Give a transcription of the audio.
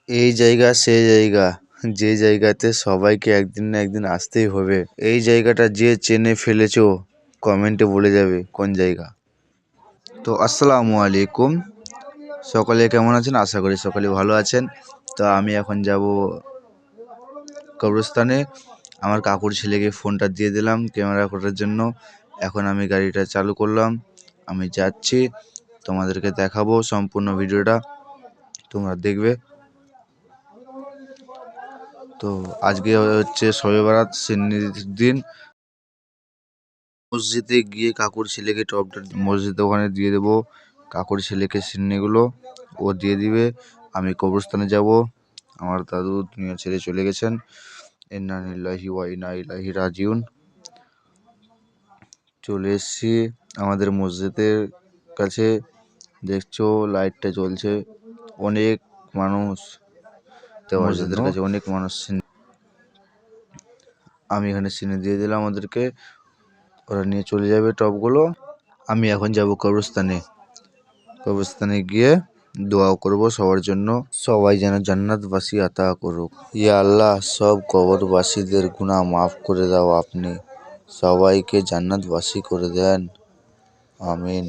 এই জায়গা সেই জায়গা, যে জায়গাতে সবাইকে একদিন না একদিন আসতেই হবে। এই জায়গাটা যে চেনে ফেলেছো কমেন্টে বলে যাবে কোন জায়গা। তো আসসালামু আলাইকুম, সকলে কেমন আছেন? আশা করি সকলে ভালো আছেন। তো আমি এখন যাব কবরস্থানে। আমার কাকুর ছেলেকে ফোনটা দিয়ে দিলাম ক্যামেরা করার জন্য। এখন আমি গাড়িটা চালু করলাম, আমি যাচ্ছি। তোমাদেরকে দেখাবো সম্পূর্ণ ভিডিওটা, তোমরা দেখবে। তো আজকে হচ্ছে শবে বরাত, সিন্নির দিন। মসজিদে গিয়ে কাকুর ছেলেকে টপটা মসজিদে ওখানে দিয়ে দেবো। কাকুর ছেলেকে সিন্নিগুলো ও দিয়ে দিবে। আমি কবরস্থানে যাব। আমার দাদু দুনিয়া ছেড়ে চলে গেছেন। ইন্না লিল্লাহি ওয়া ইন্না ইলাইহি রাজিউন। চলে এসেছি আমাদের মসজিদের কাছে। দেখছো লাইটটা জ্বলছে, অনেক মানুষ মসজিদের কাছে, অনেক মানুষ। আমি এখানে সিনে দিয়ে দিলাম ওদেরকে, ওরা নিয়ে চলে যাবে টপগুলো। আমি এখন যাব কবরস্থানে। কবরস্থানে গিয়ে দোয়া করব সবার জন্য, সবাই যেন জান্নাতবাসী আতা করুক। ইয়া আল্লাহ, সব কবরবাসীদের গুনাহ মাফ করে দাও, আপনি সবাইকে জান্নাতবাসী করে দেন, আমিন।